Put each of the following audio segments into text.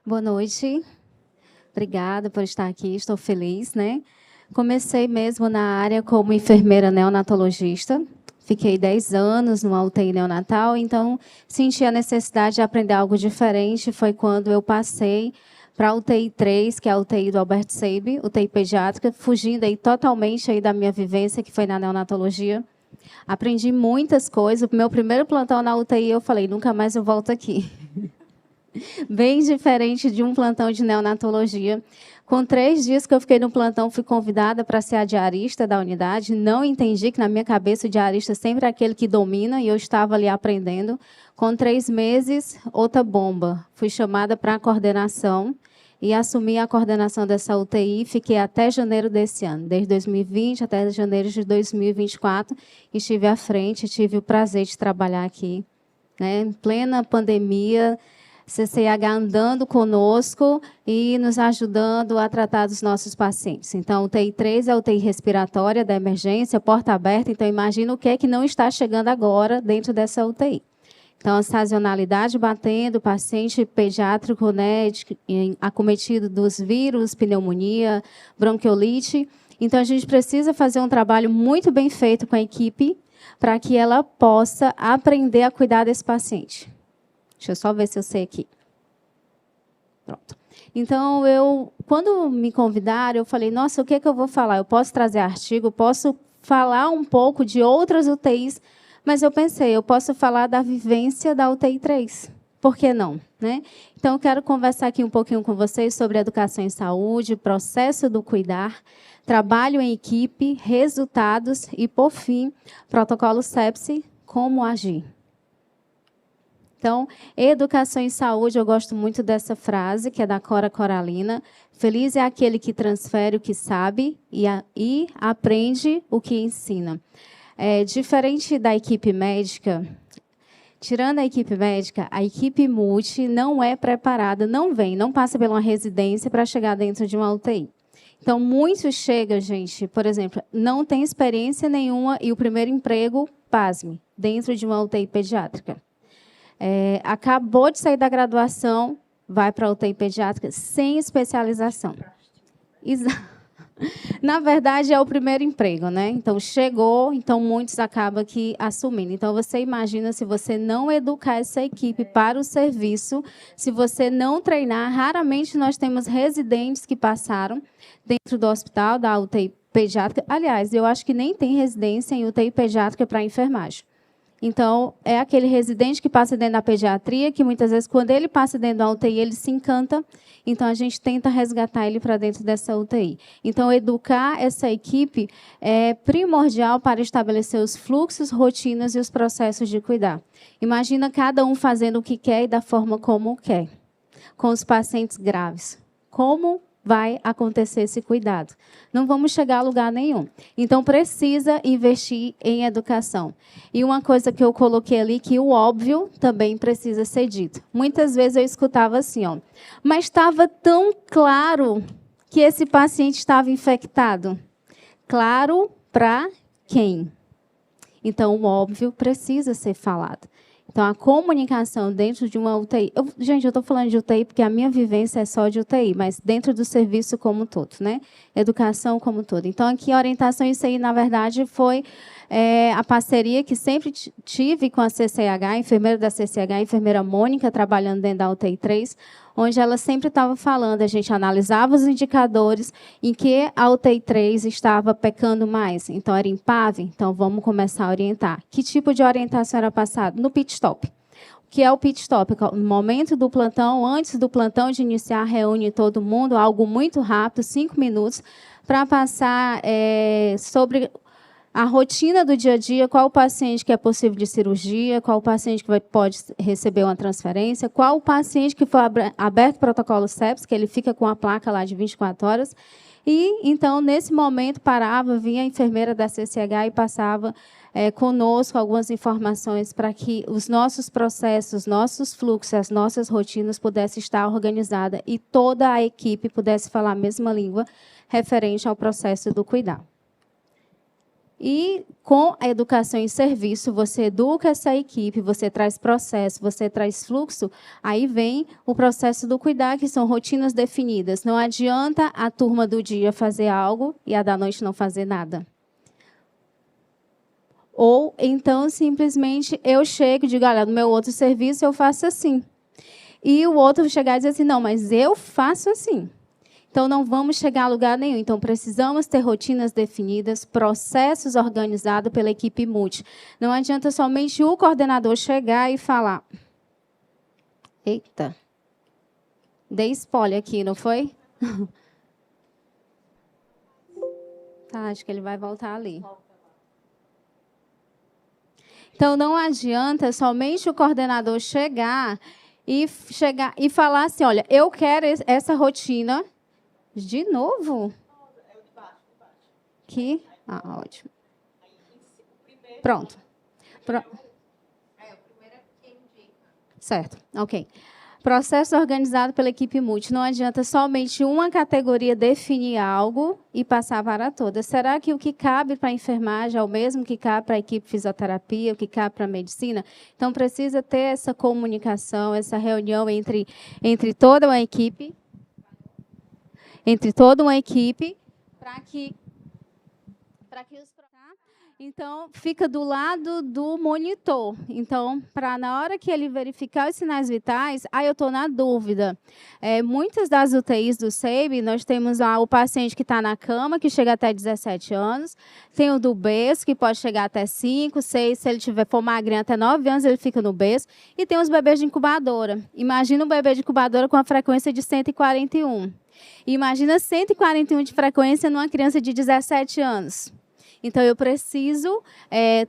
Boa noite. Obrigada por estar aqui, estou feliz, né? Comecei mesmo na área como enfermeira neonatologista. Fiquei 10 anos numa UTI neonatal, então senti a necessidade de aprender algo diferente. Foi quando eu passei para a UTI 3, que é a UTI do Albert Sabin, UTI pediátrica, fugindo aí totalmente aí da minha vivência, que foi na neonatologia. Aprendi muitas coisas. O meu primeiro plantão na UTI, eu falei, nunca mais eu volto aqui. Bem diferente de um plantão de neonatologia. Com 3 dias que eu fiquei no plantão, fui convidada para ser a diarista da unidade. Não entendi que, na minha cabeça, o diarista sempre é aquele que domina, e eu estava ali aprendendo. Com 3 meses, outra bomba. Fui chamada para a coordenação e assumi a coordenação dessa UTI. Fiquei até janeiro desse ano, desde 2020 até janeiro de 2024. Estive à frente, tive o prazer de trabalhar aqui, né, em plena pandemia. CCH andando conosco e nos ajudando a tratar dos nossos pacientes. Então, UTI 3 é a UTI respiratória da emergência, porta aberta. Então, imagina o que é que não está chegando agora dentro dessa UTI. Então, a sazonalidade batendo, paciente pediátrico, né, acometido dos vírus, pneumonia, bronquiolite. Então, a gente precisa fazer um trabalho muito bem feito com a equipe para que ela possa aprender a cuidar desse paciente. Deixa eu só ver se eu sei aqui. Pronto. Então, quando me convidaram, eu falei, nossa, o que é que eu vou falar? Eu posso trazer artigo, posso falar um pouco de outras UTIs, mas eu pensei, eu posso falar da vivência da UTI 3. Por que não? Né? Então, eu quero conversar aqui um pouquinho com vocês sobre educação em saúde, processo do cuidar, trabalho em equipe, resultados e, por fim, protocolo sepsi, como agir. Então, educação em saúde, eu gosto muito dessa frase, que é da Cora Coralina. Feliz é aquele que transfere o que sabe e aprende o que ensina. Diferente da equipe médica, tirando a equipe multi não é preparada, não passa por uma residência para chegar dentro de uma UTI. Então, muitos chegam, gente, por exemplo, não tem experiência nenhuma e o primeiro emprego, pasme, dentro de uma UTI pediátrica. Acabou de sair da graduação, vai para a UTI pediátrica sem especialização. Na verdade, é o primeiro emprego, né? Então, chegou, então muitos acabam aqui assumindo. Então, você imagina se você não educar essa equipe para o serviço, se você não treinar, raramente nós temos residentes que passaram dentro do hospital, da UTI pediátrica. Aliás, eu acho que nem tem residência em UTI pediátrica para enfermagem. Então, é aquele residente que passa dentro da pediatria, que muitas vezes, quando ele passa dentro da UTI, ele se encanta. Então, a gente tenta resgatar ele para dentro dessa UTI. Então, educar essa equipe é primordial para estabelecer os fluxos, rotinas e os processos de cuidar. Imagina cada um fazendo o que quer e da forma como quer. Com os pacientes graves. Como vai acontecer esse cuidado? Não vamos chegar a lugar nenhum. Então, precisa investir em educação. E uma coisa que eu coloquei ali, que o óbvio também precisa ser dito. Muitas vezes eu escutava assim, ó, mas estava tão claro que esse paciente estava infectado. Claro para quem? Então, o óbvio precisa ser falado. Então, a comunicação dentro de uma UTI... Gente, eu estou falando de UTI porque a minha vivência é só de UTI, mas dentro do serviço como um todo, né? Educação como um todo. Então, aqui a orientação, isso aí, na verdade, foi a parceria que sempre tive com a CCH, a enfermeira da CCH, a enfermeira Mônica, trabalhando dentro da UTI 3, onde ela sempre estava falando, a gente analisava os indicadores em que a UTI 3 estava pecando mais. Então, era em PAV, então vamos começar a orientar. Que tipo de orientação era passada? No pit stop. O que é o pit stop? No momento do plantão, antes do plantão de iniciar, reúne todo mundo, algo muito rápido, 5 minutos, para passar sobre a rotina do dia a dia, qual o paciente que é possível de cirurgia, qual o paciente que pode receber uma transferência, qual o paciente que foi aberto o protocolo sepsis, que ele fica com a placa lá de 24 horas. E, então, nesse momento, parava, vinha a enfermeira da CCH e passava conosco algumas informações para que os nossos processos, nossos fluxos, as nossas rotinas pudessem estar organizadas e toda a equipe pudesse falar a mesma língua referente ao processo do cuidar. E com a educação em serviço, você educa essa equipe, você traz processo, você traz fluxo, aí vem o processo do cuidar, que são rotinas definidas. Não adianta a turma do dia fazer algo e a da noite não fazer nada. Ou então, simplesmente, eu chego e digo, olha, no meu outro serviço eu faço assim. E o outro chegar e dizer assim, não, mas eu faço assim. Então, não vamos chegar a lugar nenhum. Então, precisamos ter rotinas definidas, processos organizados pela equipe multi. Não adianta somente o coordenador chegar e falar. Eita, dei spoiler aqui, não foi? Tá, acho que ele vai voltar ali. Então, não adianta somente o coordenador chegar e falar assim, olha, eu quero essa rotina. De novo? Aqui? Ah, ótimo. Pronto. Certo, ok. Processo organizado pela equipe multi. Não adianta somente uma categoria definir algo e passar para todas. Será que o que cabe para a enfermagem é o mesmo que cabe para a equipe fisioterapia, o que cabe para a medicina? Então, precisa ter essa comunicação, essa reunião entre toda uma equipe, para que os... Então, fica do lado do monitor. Então, para na hora que ele verificar os sinais vitais, eu estou na dúvida. Muitas das UTIs do SEIB, nós temos lá o paciente que está na cama, que chega até 17 anos. Tem o do berço, que pode chegar até 5, 6. Se ele for magrinho até 9 anos, ele fica no berço. E tem os bebês de incubadora. Imagina um bebê de incubadora com a frequência de 141. Imagina 141 de frequência numa criança de 17 anos. Então, eu preciso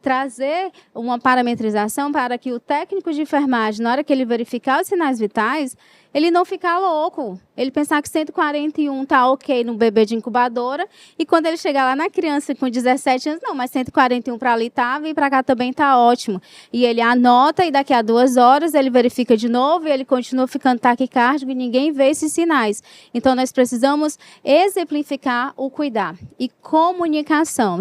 trazer uma parametrização para que o técnico de enfermagem, na hora que ele verificar os sinais vitais, ele não ficar louco. Ele pensar que 141 está ok no bebê de incubadora, e quando ele chegar lá na criança com 17 anos, não, mas 141 para ali estava e para cá também está ótimo. E ele anota, e daqui a 2 horas ele verifica de novo, e ele continua ficando taquicárdico e ninguém vê esses sinais. Então, nós precisamos exemplificar o cuidar. E comunicação.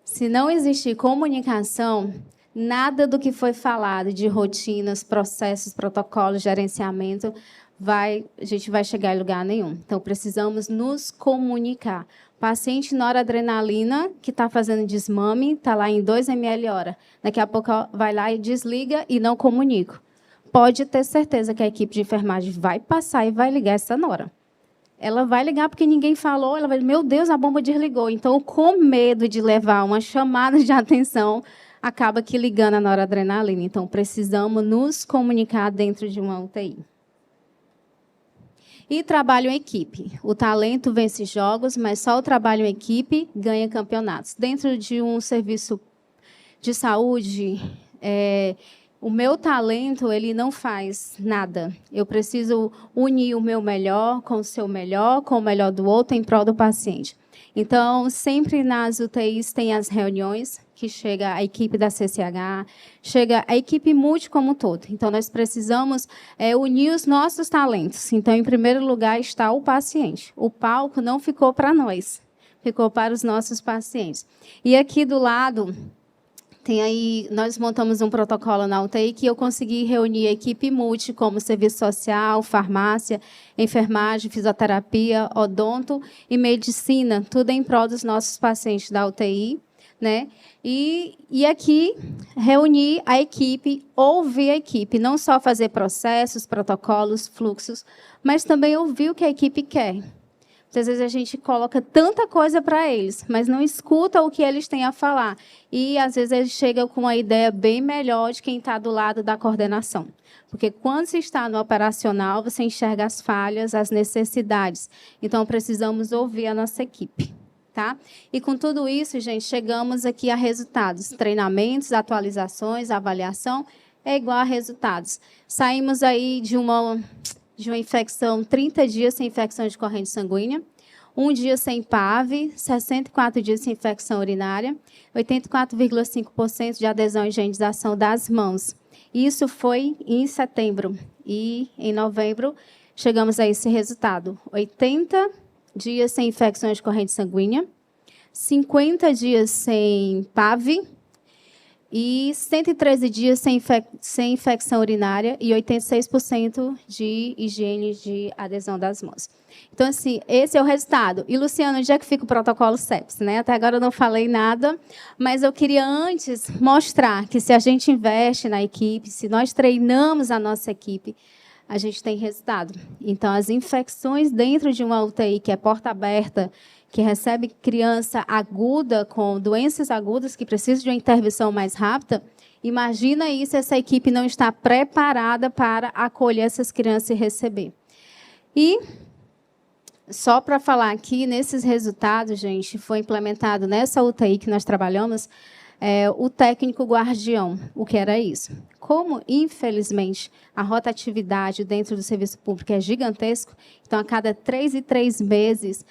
Se não existir comunicação, nada do que foi falado de rotinas, processos, protocolos, gerenciamento, a gente vai chegar em lugar nenhum. Então, precisamos nos comunicar. Paciente noradrenalina, que está fazendo desmame, está lá em 2 ml hora. Daqui a pouco vai lá e desliga e não comunica. Pode ter certeza que a equipe de enfermagem vai passar e vai ligar essa nora. Ela vai ligar porque ninguém falou, ela vai dizer, meu Deus, a bomba desligou. Então, com medo de levar uma chamada de atenção, acaba que ligando a noradrenalina. Então, precisamos nos comunicar dentro de uma UTI. E trabalho em equipe. O talento vence jogos, mas só o trabalho em equipe ganha campeonatos. Dentro de um serviço de saúde, o meu talento, ele não faz nada. Eu preciso unir o meu melhor com o seu melhor, com o melhor do outro, em prol do paciente. Então, sempre nas UTIs tem as reuniões, que chega a equipe da CCH, chega a equipe multi como um todo. Então, nós precisamos unir os nossos talentos. Então, em primeiro lugar está o paciente. O palco não ficou para nós, ficou para os nossos pacientes. E aqui do lado... nós montamos um protocolo na UTI que eu consegui reunir a equipe multi, como serviço social, farmácia, enfermagem, fisioterapia, odonto e medicina, tudo em prol dos nossos pacientes da UTI. Né? E aqui, reunir a equipe, ouvir a equipe, não só fazer processos, protocolos, fluxos, mas também ouvir o que a equipe quer. Muitas vezes a gente coloca tanta coisa para eles, mas não escuta o que eles têm a falar. E, às vezes, eles chegam com uma ideia bem melhor de quem está do lado da coordenação. Porque, quando você está no operacional, você enxerga as falhas, as necessidades. Então, precisamos ouvir a nossa equipe. Tá? E, com tudo isso, gente, chegamos aqui a resultados. Treinamentos, atualizações, avaliação, é igual a resultados. Saímos aí de uma infecção, 30 dias sem infecção de corrente sanguínea, 1 dia sem PAV, 64 dias sem infecção urinária, 84,5% de adesão e higienização das mãos. Isso foi em setembro. E, em novembro, chegamos a esse resultado. 80 dias sem infecções de corrente sanguínea, 50 dias sem PAV e 113 dias sem infecção urinária e 86% de higiene de adesão das mãos. Então, assim, esse é o resultado. E, Luciano, onde é que fica o protocolo sepsis, né? Até agora eu não falei nada, mas eu queria antes mostrar que se a gente investe na equipe, se nós treinamos a nossa equipe, a gente tem resultado. Então, as infecções dentro de uma UTI, que é porta aberta, que recebe criança aguda, com doenças agudas, que precisa de uma intervenção mais rápida, imagina aí se essa equipe não está preparada para acolher essas crianças e receber. E, só para falar aqui, nesses resultados, gente, foi implementado nessa UTI que nós trabalhamos, o técnico guardião. O que era isso? Como, infelizmente, a rotatividade dentro do serviço público é gigantesco, então, a cada 3 em 3 meses,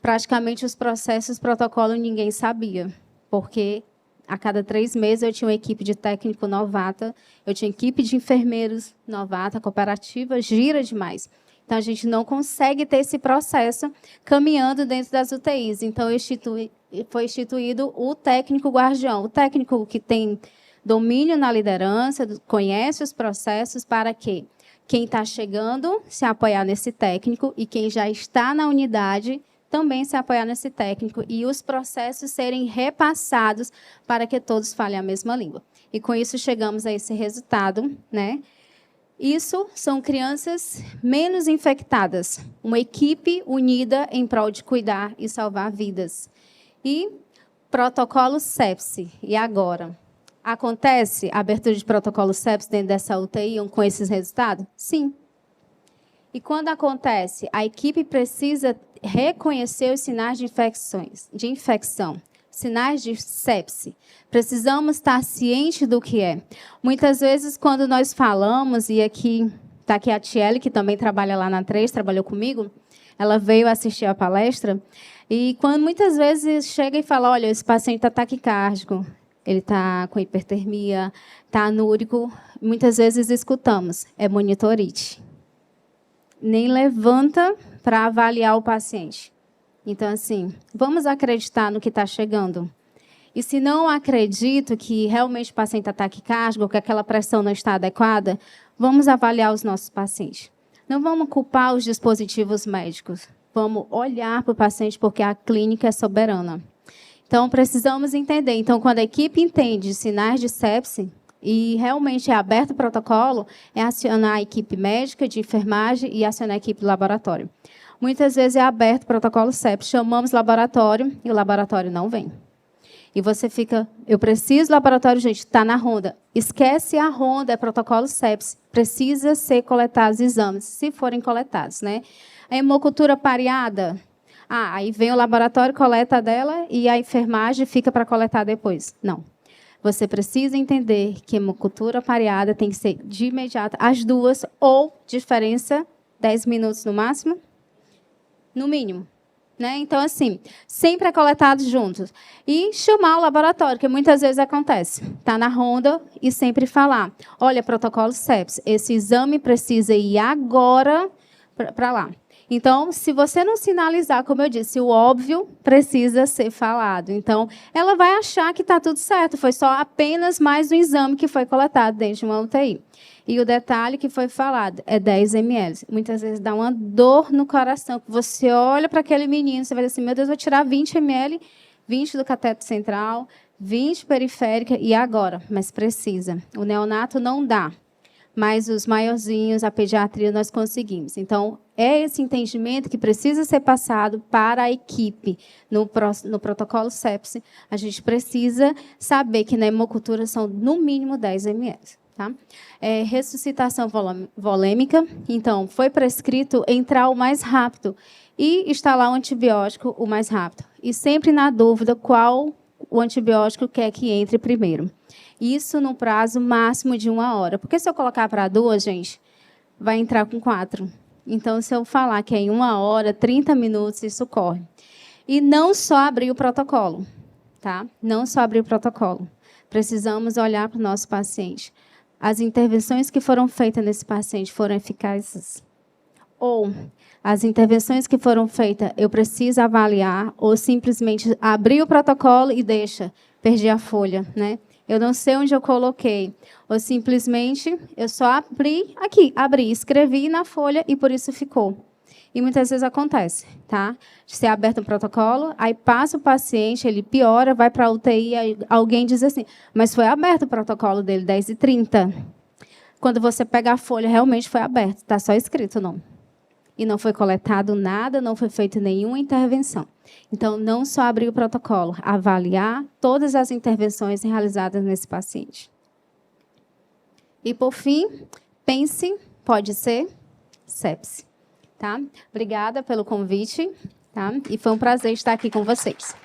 praticamente os processos, protocolo, ninguém sabia, porque a cada 3 meses eu tinha uma equipe de técnico novata, eu tinha equipe de enfermeiros novata, a cooperativa gira demais. Então, a gente não consegue ter esse processo caminhando dentro das UTIs. Então, foi instituído o técnico guardião, o técnico que tem domínio na liderança, conhece os processos para que quem está chegando se apoiar nesse técnico e quem já está na unidade também se apoiar nesse técnico e os processos serem repassados para que todos falem a mesma língua. E com isso chegamos a esse resultado, né? Isso são crianças menos infectadas, uma equipe unida em prol de cuidar e salvar vidas. E protocolo sepsis. E agora? Acontece a abertura de protocolo sepsis dentro dessa UTI com esses resultados? Sim. E quando acontece, a equipe precisa reconhecer os sinais de infecção, sinais de sepsis. Precisamos estar cientes do que é. Muitas vezes, quando nós falamos, e aqui está aqui a Tiele, que também trabalha lá na 3, trabalhou comigo, ela veio assistir a palestra, e quando muitas vezes chega e fala, olha, esse paciente está taquicárdico, ele está com hipertermia, está anúrico, muitas vezes escutamos, é monitorite. Nem levanta para avaliar o paciente. Então, assim, vamos acreditar no que está chegando. E se não acredito que realmente o paciente está taquicárdico, ou que aquela pressão não está adequada, vamos avaliar os nossos pacientes. Não vamos culpar os dispositivos médicos. Vamos olhar para o paciente, porque a clínica é soberana. Então, precisamos entender. Então, quando a equipe entende sinais de sepsis, e realmente é aberto o protocolo, é acionar a equipe médica de enfermagem e acionar a equipe de laboratório. Muitas vezes é aberto o protocolo sepsis, chamamos laboratório e o laboratório não vem. E você fica, eu preciso do laboratório, gente, está na ronda. Esquece a ronda, é protocolo sepsis. Precisa ser coletados exames, se forem coletados, né? A hemocultura pareada, aí vem o laboratório, coleta dela e a enfermagem fica para coletar depois. Não. Você precisa entender que hemocultura pareada tem que ser de imediato, as duas, ou diferença, 10 minutos no máximo, no mínimo. Né? Então, assim, sempre é coletado juntos. E chamar o laboratório, que muitas vezes acontece. Está na ronda e sempre falar, olha, protocolo sepsis, esse exame precisa ir agora para lá. Então, se você não sinalizar, como eu disse, o óbvio precisa ser falado. Então, ela vai achar que está tudo certo, foi só apenas mais um exame que foi coletado dentro de uma UTI. E o detalhe que foi falado é 10 ml. Muitas vezes dá uma dor no coração. Você olha para aquele menino, você vai dizer assim, meu Deus, vou tirar 20 ml, 20 do cateto central, 20 periférica, e agora? Mas precisa. O neonato não dá. Mas os maiorzinhos, a pediatria, nós conseguimos. Então, é esse entendimento que precisa ser passado para a equipe. No protocolo sepsis, a gente precisa saber que na hemocultura são, no mínimo, 10 ml. Tá? Ressuscitação volêmica. Então, foi prescrito entrar o mais rápido e instalar o antibiótico o mais rápido. E sempre na dúvida qual o antibiótico quer que entre primeiro. Isso no prazo máximo de 1 hora. Porque se eu colocar para 2, gente, vai entrar com 4. Então, se eu falar que é em 1 hora, 30 minutos, isso corre. E não só abrir o protocolo. Tá? Não só abrir o protocolo. Precisamos olhar para o nosso paciente. As intervenções que foram feitas nesse paciente foram eficazes? Ou as intervenções que foram feitas, eu preciso avaliar, ou simplesmente abrir o protocolo e deixa, perdi a folha, né? Eu não sei onde eu coloquei. Ou simplesmente eu só abri, escrevi na folha e por isso ficou. E muitas vezes acontece, tá? De ser aberto um protocolo, aí passa o paciente, ele piora, vai para a UTI, aí alguém diz assim, mas foi aberto o protocolo dele, 10h30. Quando você pega a folha, realmente foi aberto, está só escrito não. E não foi coletado nada, não foi feita nenhuma intervenção. Então, não só abrir o protocolo, avaliar todas as intervenções realizadas nesse paciente. E, por fim, pense, pode ser, sepse. Tá? Obrigada pelo convite, tá? E foi um prazer estar aqui com vocês.